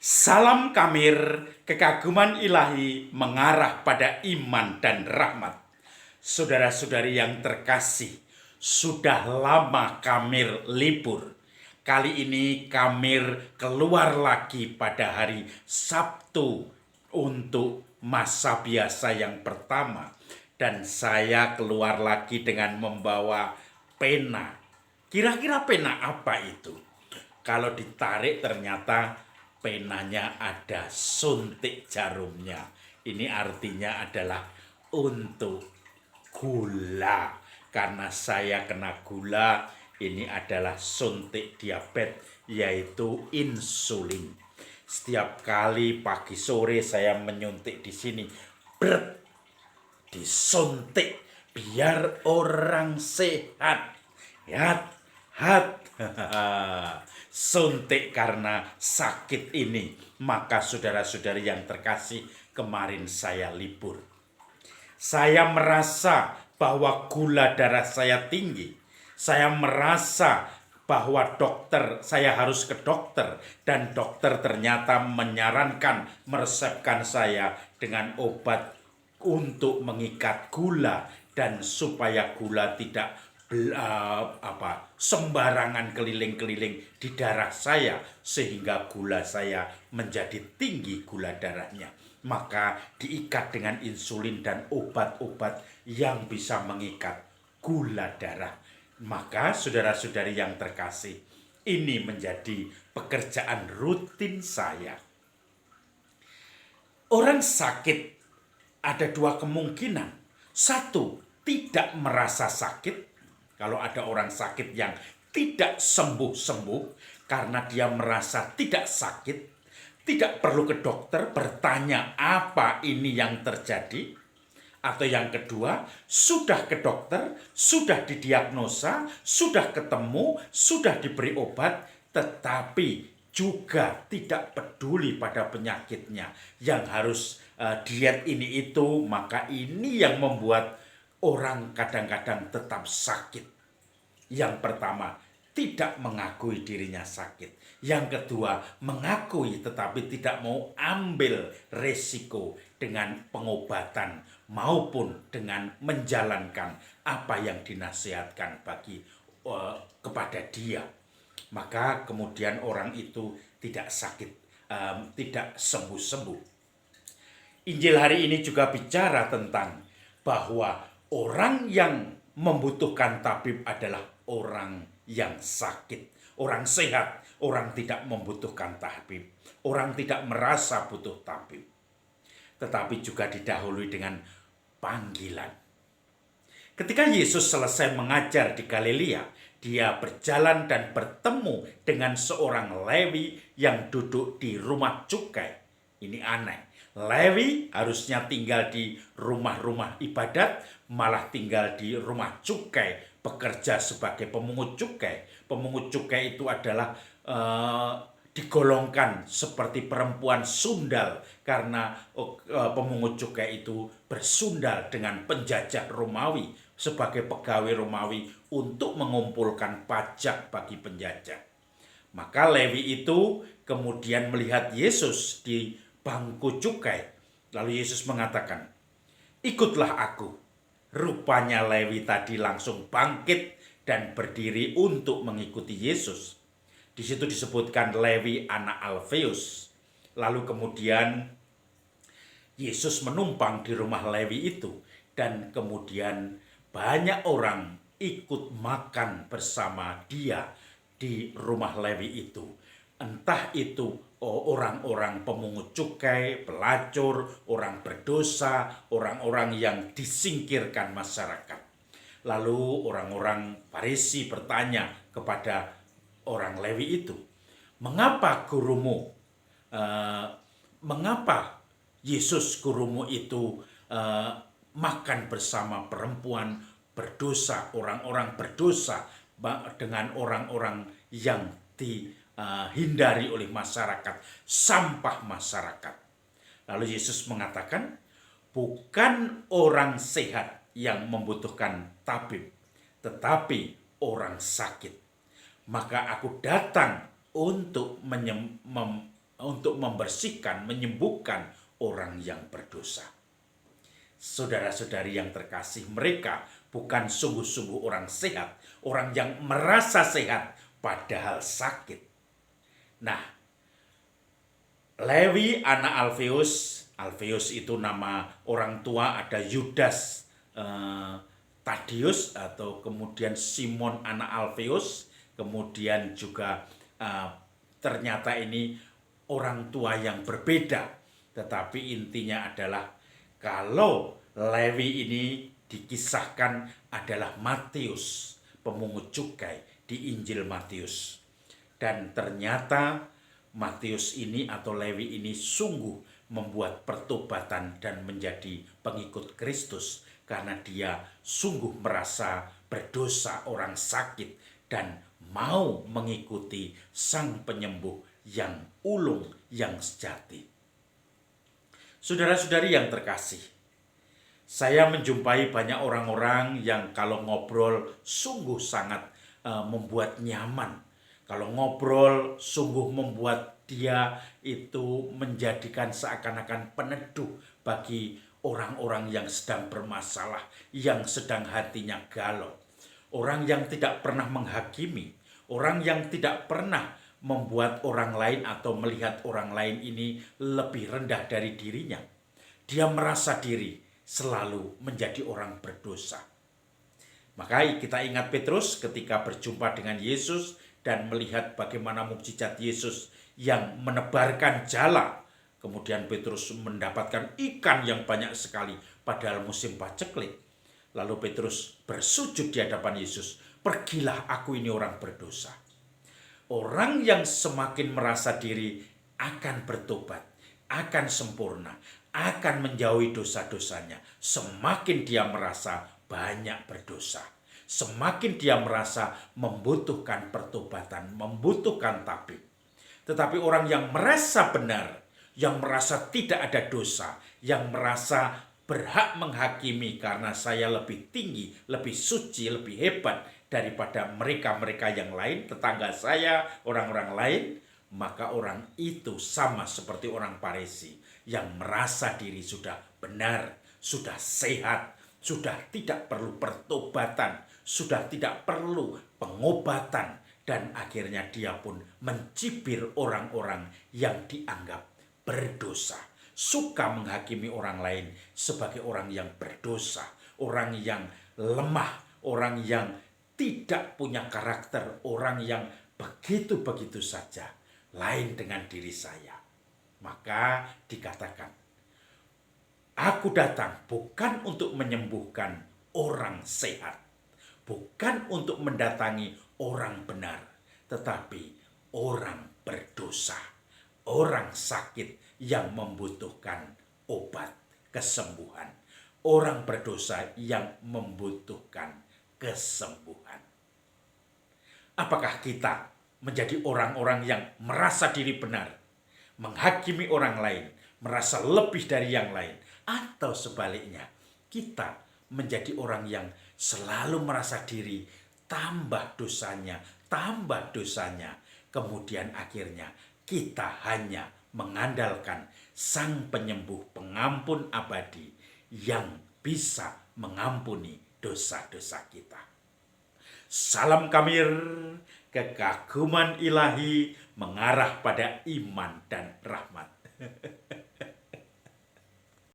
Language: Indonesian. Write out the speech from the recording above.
Salam Kamir, kekaguman ilahi mengarah pada iman dan rahmat. Saudara-saudari yang terkasih, sudah lama Kamir libur. Kali ini Kamir keluar lagi pada hari Sabtu untuk masa biasa yang pertama. Dan saya keluar lagi dengan membawa pena. Kira-kira pena apa itu? Kalau ditarik ternyata penanya ada suntik jarumnya. Ini artinya adalah untuk gula. Karena saya kena gula, ini adalah suntik diabetes, yaitu insulin. Setiap kali pagi sore saya menyuntik di sini, bret, disuntik biar orang sehat. Hat. Suntik karena sakit ini. Maka saudara-saudari yang terkasih, kemarin saya libur. Saya merasa bahwa gula darah saya tinggi. Saya merasa bahwa saya harus ke dokter. Dan dokter ternyata menyarankan, meresepkan saya dengan obat untuk mengikat gula. Dan supaya gula tidak sembarangan keliling-keliling di darah saya, sehingga gula saya menjadi tinggi gula darahnya. Maka diikat dengan insulin dan obat-obat yang bisa mengikat gula darah. Maka saudara-saudari yang terkasih, ini menjadi pekerjaan rutin saya. Orang sakit ada dua kemungkinan. Satu, tidak merasa sakit. Kalau ada orang sakit yang tidak sembuh-sembuh karena dia merasa tidak sakit, tidak perlu ke dokter bertanya apa ini yang terjadi. Atau yang kedua, sudah ke dokter, sudah didiagnosa, sudah ketemu, sudah diberi obat, tetapi juga tidak peduli pada penyakitnya. Yang harus diet ini itu, maka ini yang membuat orang kadang-kadang tetap sakit. Yang pertama, tidak mengakui dirinya sakit. Yang kedua, mengakui tetapi tidak mau ambil resiko dengan pengobatan maupun dengan menjalankan apa yang dinasihatkan kepada dia. Maka kemudian orang itu tidak sakit, tidak sembuh-sembuh. Injil hari ini juga bicara tentang bahwa orang yang membutuhkan tabib adalah orang yang sakit. Orang sehat, orang tidak membutuhkan tabib. Orang tidak merasa butuh tabib. Tetapi juga didahului dengan panggilan. Ketika Yesus selesai mengajar di Galilea, dia berjalan dan bertemu dengan seorang Lewi yang duduk di rumah cukai. Ini aneh. Lewi harusnya tinggal di rumah-rumah ibadat, malah tinggal di rumah cukai, bekerja sebagai pemungut cukai. Pemungut cukai itu adalah digolongkan seperti perempuan sundal, karena pemungut cukai itu bersundal dengan penjajah Romawi sebagai pegawai Romawi untuk mengumpulkan pajak bagi penjajah. Maka Lewi itu kemudian melihat Yesus di bangku cukai. Lalu Yesus mengatakan, "Ikutlah aku." Rupanya Lewi tadi langsung bangkit dan berdiri untuk mengikuti Yesus. Di situ disebutkan Lewi anak Alfeus. Lalu kemudian Yesus menumpang di rumah Lewi itu. Dan kemudian banyak orang ikut makan bersama dia di rumah Lewi itu. Entah itu orang-orang pemungut cukai, pelacur, orang berdosa, orang-orang yang disingkirkan masyarakat. Lalu orang-orang Farisi bertanya kepada orang Lewi itu, "Mengapa gurumu, mengapa Yesus gurumu itu makan bersama perempuan berdosa, orang-orang berdosa dengan orang-orang yang dihindari oleh masyarakat, sampah masyarakat?" Lalu Yesus mengatakan, "Bukan orang sehat yang membutuhkan tabib, tetapi orang sakit. Maka aku datang untuk untuk membersihkan, menyembuhkan orang yang berdosa. Saudara-saudari yang terkasih, mereka bukan sungguh-sungguh orang sehat, orang yang merasa sehat padahal sakit. Nah, Lewi anak Alfeus, Alfeus itu nama orang tua, ada Yudas Tadius atau kemudian Simon anak Alfeus, kemudian juga ternyata ini orang tua yang berbeda, tetapi intinya adalah kalau Lewi ini dikisahkan adalah Matius, pemungut cukai di Injil Matius. Dan ternyata Matius ini atau Lewi ini sungguh membuat pertobatan dan menjadi pengikut Kristus karena dia sungguh merasa berdosa, orang sakit, dan mau mengikuti Sang Penyembuh yang ulung, yang sejati. Saudara-saudari yang terkasih, saya menjumpai banyak orang-orang yang kalau ngobrol sungguh sangat membuat nyaman. Kalau ngobrol sungguh membuat dia itu menjadikan seakan-akan peneduh bagi orang-orang yang sedang bermasalah, yang sedang hatinya galau. Orang yang tidak pernah menghakimi, orang yang tidak pernah membuat orang lain atau melihat orang lain ini lebih rendah dari dirinya. Dia merasa diri selalu menjadi orang berdosa. Maka kita ingat Petrus ketika berjumpa dengan Yesus dan melihat bagaimana mukjizat Yesus yang menebarkan jala. Kemudian Petrus mendapatkan ikan yang banyak sekali padahal musim paceklik. Lalu Petrus bersujud di hadapan Yesus, "Pergilah, aku ini orang berdosa." Orang yang semakin merasa diri akan bertobat, akan sempurna, akan menjauhi dosa-dosanya. Semakin dia merasa banyak berdosa, semakin dia merasa membutuhkan pertobatan, membutuhkan tabib. Tetapi orang yang merasa benar, yang merasa tidak ada dosa, yang merasa berhak menghakimi karena saya lebih tinggi, lebih suci, lebih hebat daripada mereka-mereka yang lain, tetangga saya, orang-orang lain, maka orang itu sama seperti orang Farisi yang merasa diri sudah benar, sudah sehat, sudah tidak perlu pertobatan, sudah tidak perlu pengobatan, dan akhirnya dia pun mencibir orang-orang yang dianggap berdosa, suka menghakimi orang lain sebagai orang yang berdosa, orang yang lemah, orang yang tidak punya karakter, orang yang begitu-begitu saja, lain dengan diri saya. Maka dikatakan, aku datang bukan untuk menyembuhkan orang sehat, bukan untuk mendatangi orang benar, tetapi orang berdosa, orang sakit yang membutuhkan obat kesembuhan, orang berdosa yang membutuhkan kesembuhan. Apakah kita menjadi orang-orang yang merasa diri benar, menghakimi orang lain, merasa lebih dari yang lain, atau sebaliknya kita menjadi orang yang selalu merasa diri tambah dosanya, kemudian akhirnya kita hanya mengandalkan Sang Penyembuh, pengampun abadi yang bisa mengampuni dosa-dosa kita. Salam Kamir, kekaguman ilahi mengarah pada iman dan rahmat.